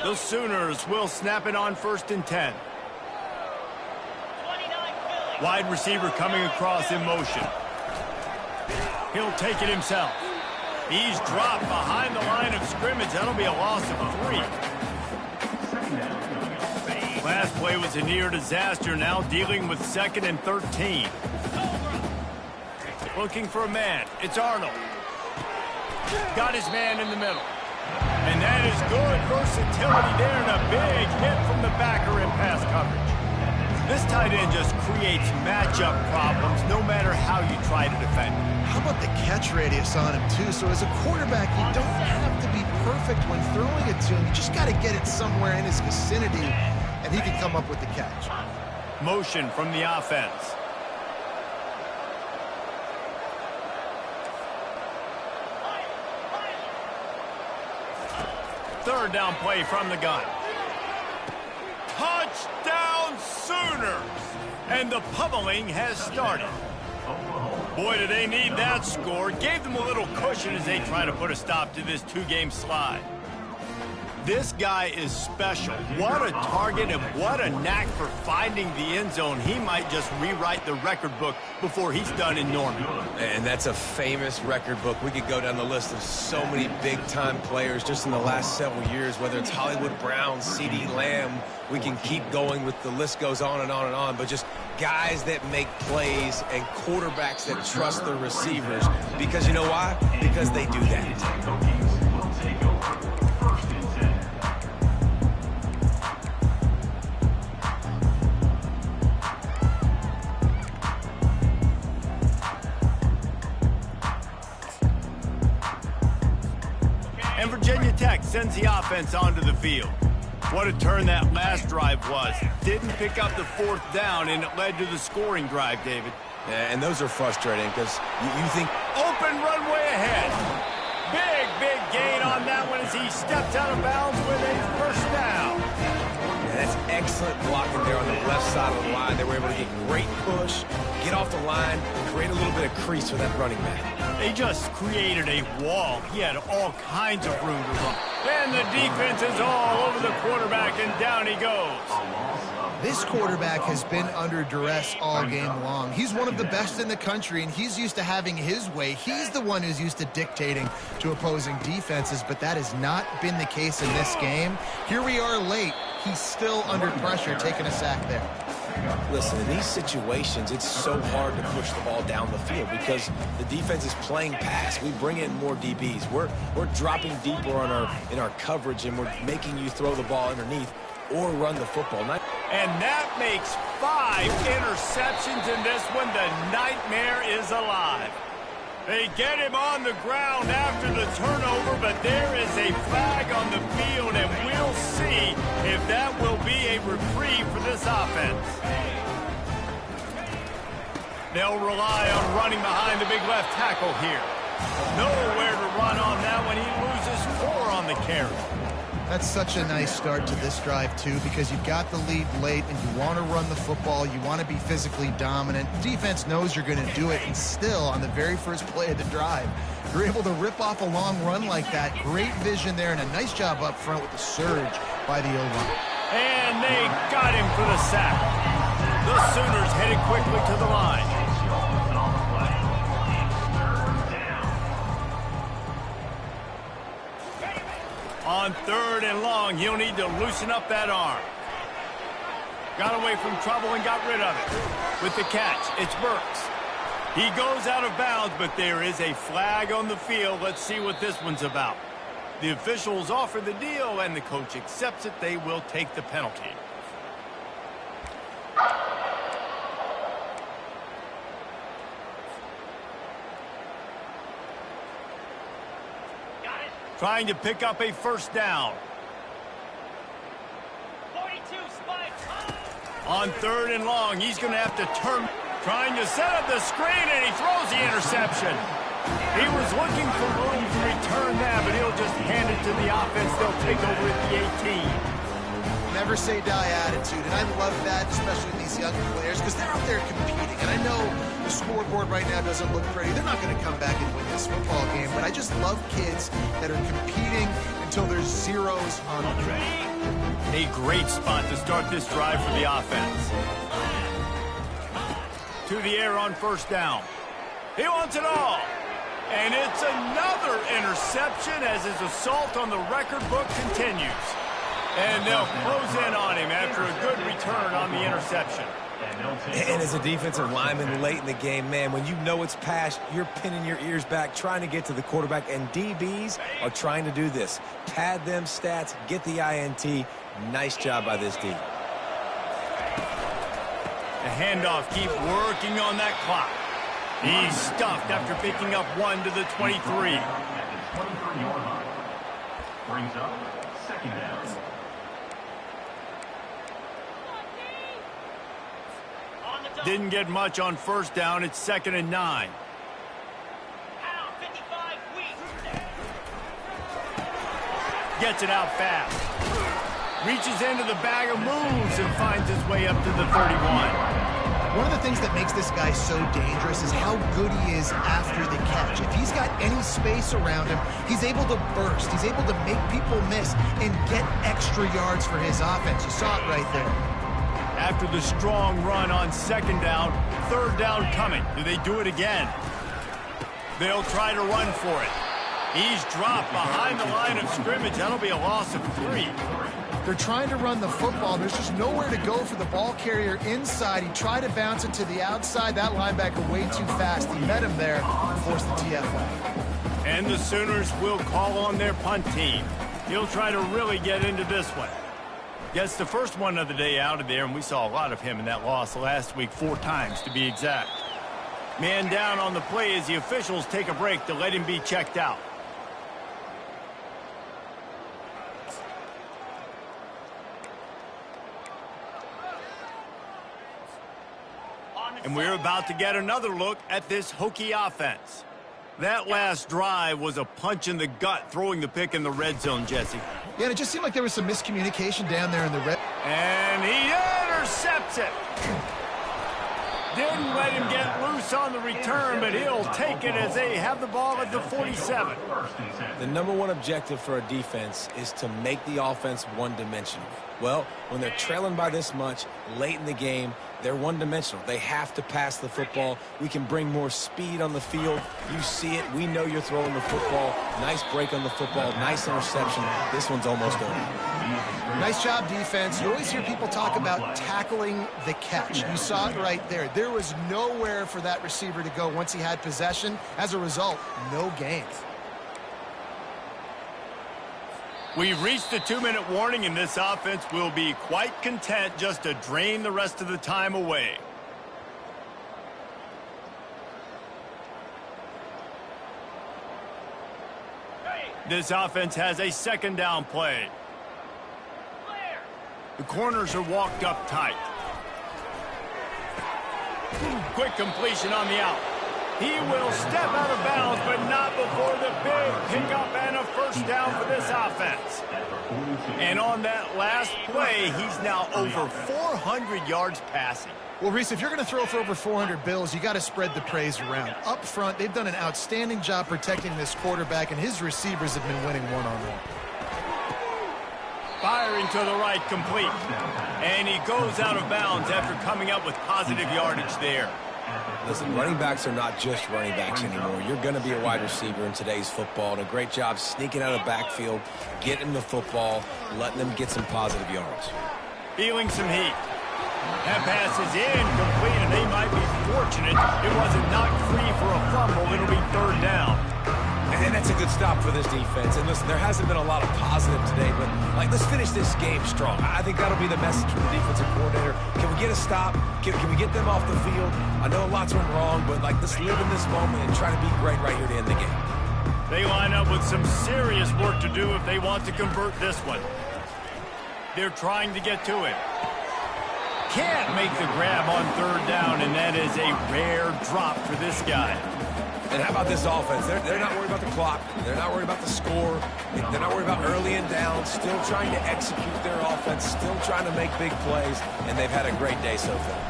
The Sooners will snap it on 1st and 10. Wide receiver coming across in motion. He'll take it himself. He's dropped behind the line of scrimmage. That'll be a loss of 3. Last play was a near disaster, now dealing with 2nd and 13. Looking for a man. It's Arnold. Got his man in the middle. And that is good versatility there, and a big hit from the backer in pass coverage. This tight end just creates matchup problems no matter how you try to defend. How about the catch radius on him, too? So as a quarterback, you don't have to be perfect when throwing it to him. You just got to get it somewhere in his vicinity, and he can come up with the catch. Motion from the offense. Third down play from the gun. Touchdown Sooners! And the pummeling has started. Boy, do they need that score. Gave them a little cushion as they try to put a stop to this 2-game slide. This guy is special. What a target and what a knack for finding the end zone. He might just rewrite the record book before he's done in Norman. And that's a famous record book. We could go down the list of so many big-time players just in the last several years, whether it's Hollywood Brown, CeeDee Lamb. We can keep going with the list goes on and on and on, but just guys that make plays and quarterbacks that trust their receivers. Because you know why? Because they do that. And Virginia Tech sends the offense onto the field. What a turn that last drive was. Didn't pick up the 4th down, and it led to the scoring drive, David. Yeah, and those are frustrating because you think... Open runway ahead. Big gain on that one as he steps out of bounds with a 1st down. Yeah, that's excellent blocking there on the left side of the line. They were able to get great push, get off the line, create a little bit of crease for that running back. They just created a wall. He had all kinds of room to run. And the defense is all over the quarterback, and down he goes. This quarterback has been under duress all game long. He's one of the best in the country, and he's used to having his way. He's the one who's used to dictating to opposing defenses, but that has not been the case in this game. Here we are late. He's still under pressure, taking a sack there. Listen, in these situations, it's so hard to push the ball down the field because the defense is playing pass. We bring in more DBs. We're dropping deeper in our coverage, and we're making you throw the ball underneath or run the football. And that makes 5 interceptions in this one. The nightmare is alive. They get him on the ground after the turnover, but there is a flag on the field, and we'll see if that will be a reprieve for this offense. They'll rely on running behind the big left tackle here. Nowhere to run on that one. He loses 4 on the carry. That's such a nice start to this drive, too, because you've got the lead late and you want to run the football. You want to be physically dominant. Defense knows you're going to do it, and still, on the very first play of the drive, you're able to rip off a long run like that. Great vision there, and a nice job up front with the surge by the O-line. And they got him for the sack. The Sooners headed quickly to the line. On 3rd and long, he'll need to loosen up that arm. Got away from trouble and got rid of it. With the catch, it's Burks. He goes out of bounds, but there is a flag on the field. Let's see what this one's about. The officials offer the deal, and the coach accepts it. They will take the penalty. Trying to pick up a 1st down. 42 spike. On 3rd and long, he's going to have to turn, trying to set up the screen, and he throws the interception. He was looking for room to return that, but he'll just hand it to the offense. They'll take over at the 18. Never say die attitude, and I love that, especially with these young players, because they're out there competing. And I know the scoreboard right now doesn't look pretty. They're not going to come back and win this football game, but I just love kids that are competing until there's zeros on the board. A great spot to start this drive for the offense. To the air on 1st down. He wants it all. And it's another interception as his assault on the record book continues. And they'll close in on him after a good return on the interception. And as a defensive lineman late in the game, man, when you know it's passed, you're pinning your ears back, trying to get to the quarterback, and DBs are trying to do this. Pad them stats, get the INT. Nice job by this D. The handoff keeps working on that clock. He's stuffed after picking up 1 to the 23. At the 23-yard line. Brings up 2nd down. Didn't get much on 1st down. It's 2nd and 9. Gets it out fast. Reaches into the bag of moves and finds his way up to the 31. One of the things that makes this guy so dangerous is how good he is after the catch. If he's got any space around him, he's able to burst. He's able to make people miss and get extra yards for his offense. You saw it right there. After the strong run on 2nd down, 3rd down coming. Do they do it again? They'll try to run for it. He's dropped behind the line of scrimmage. That'll be a loss of 3. They're trying to run the football. There's just nowhere to go for the ball carrier inside. He tried to bounce it to the outside. That linebacker way too fast. He met him there and forced the TFL. And the Sooners will call on their punt team. He'll try to really get into this one. Gets the first one of the day out of there, and we saw a lot of him in that loss last week, 4 times to be exact. Man down on the play as the officials take a break to let him be checked out. And we're about to get another look at this Hokie offense. That last drive was a punch in the gut, throwing the pick in the red zone, Jesse. Yeah, and it just seemed like there was some miscommunication down there in the red. And he intercepts it. Didn't let him get loose on the return, but he'll take it as they have the ball at the 47. The #1 objective for a defense is to make the offense one-dimensional. Well, when they're trailing by this much late in the game, they're one-dimensional. They have to pass the football. We can bring more speed on the field. You see it. We know you're throwing the football. Nice break on the football. Nice interception. This one's almost over. Nice job, defense. You always hear people talk about tackling the catch. You saw it right there. There was nowhere for that receiver to go once he had possession. As a result, no gain. We've reached the 2-minute warning, and this offense will be quite content just to drain the rest of the time away. This offense has a 2nd down play. The corners are walked up tight. Quick completion on the out. He will step out of bounds, but not before the big pickup and a 1st down for this offense. And on that last play, he's now over 400 yards passing. Well, Reese, if you're going to throw for over 400 bills, you got to spread the praise around. Up front, they've done an outstanding job protecting this quarterback, and his receivers have been winning one-on-one. Firing to the right, complete. And he goes out of bounds after coming up with positive yardage there. Listen, running backs are not just running backs anymore. You're going to be a wide receiver in today's football, and a great job sneaking out of the backfield, getting the football, letting them get some positive yards. Feeling some heat. That pass is incomplete, and they might be fortunate it wasn't knocked free for a fumble. It'll be 3rd down. And that's a good stop for this defense. And listen, there hasn't been a lot of positive today, but let's finish this game strong. I think that'll be the message from the defensive coordinator. Can we get a stop? Can we get them off the field? I know lots went wrong, but let's live in this moment and try to be great right here to end the game. They line up with some serious work to do if they want to convert this one. They're trying to get to it. can't make the grab on third down, and that is a rare drop for this guy. And how about this offense? They're not worried about the clock. They're not worried about the score. They're not worried about early and down. Still trying to execute their offense. Still trying to make big plays. And they've had a great day so far.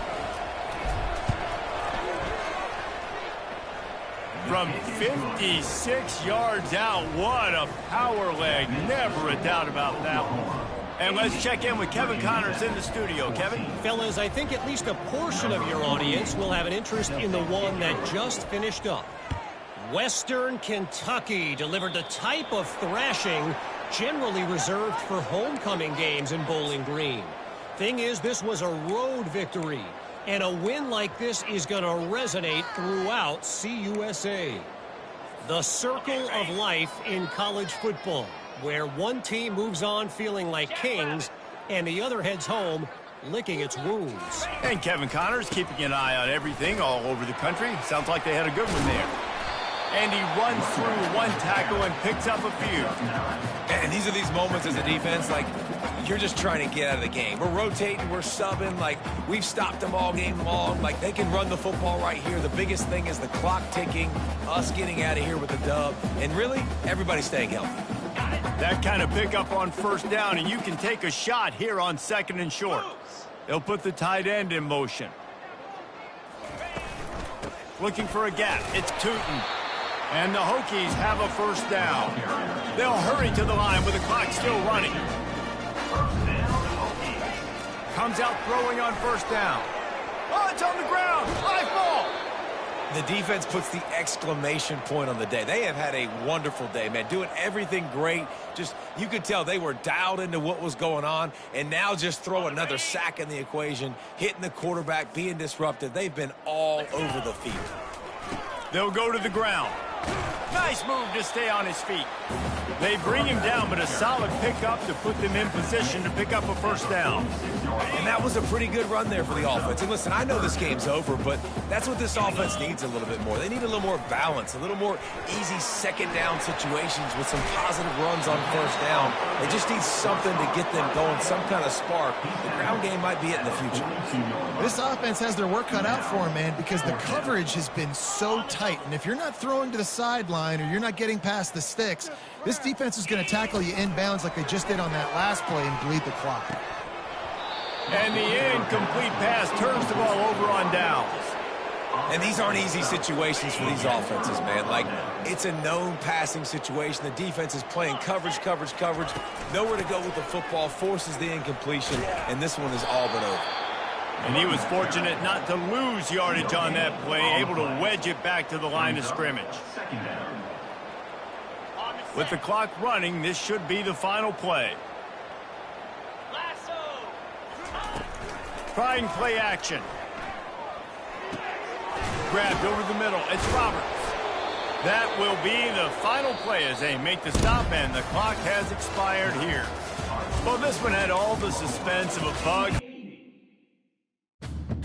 From 56 yards out, what a power leg. Never a doubt about that one. And let's check in with Kevin Connors in the studio. Kevin? Fellas, I think at least a portion of your audience will have an interest in the one that just finished up. Western Kentucky delivered the type of thrashing generally reserved for homecoming games in Bowling Green. Thing is, this was a road victory, and a win like this is going to resonate throughout CUSA. The circle of life in college football, where one team moves on feeling like kings and the other heads home licking its wounds. And Kevin Connors keeping an eye on everything all over the country. Sounds like they had a good one there. And he runs through one tackle and picks up a few. And these are these moments as a defense, like, you're just trying to get out of the game. We're rotating, we're subbing, like, we've stopped them all game long. Like, they can run the football right here. The biggest thing is the clock ticking, us getting out of here with the dub, and really, everybody staying healthy. That kind of pickup on first down, and you can take a shot here on second and short. They'll put the tight end in motion. Looking for a gap. It's Tootin. And the Hokies have a first down. They'll hurry to the line with the clock still running. Comes out throwing on first down. Oh, it's on the ground. High ball. The defense puts the exclamation point on the day. They have had a wonderful day, man. Doing everything great. Just, you could tell they were dialed into what was going on. And now just throw another sack in the equation. Hitting the quarterback, being disruptive. They've been all over the field. They'll go to the ground. Nice move to stay on his feet. They bring him down, but a solid pickup to put them in position to pick up a first down. And that was a pretty good run there for the offense. And listen, I know this game's over, but that's what this offense needs a little bit more. They need a little more balance, a little more easy second down situations with some positive runs on first down. They just need something to get them going, some kind of spark. The ground game might be it in the future. This offense has their work cut out for them, man, because the coverage has been so tight. And if you're not throwing to the sideline or you're not getting past the sticks, this defense is going to tackle you inbounds like they just did on that last play and bleed the clock. And the incomplete pass turns the ball over on downs. And these aren't easy situations for these offenses, man. Like, it's a known passing situation. The defense is playing coverage. Nowhere to go with the football, forces the incompletion, and this one is all but over. And he was fortunate not to lose yardage on that play, able to wedge it back to the line of scrimmage. With the clock running, this should be the final play. Trying play action. Grabbed over the middle. It's Roberts. That will be the final play as they make the stop, and the clock has expired here. Well, this one had all the suspense of a bug.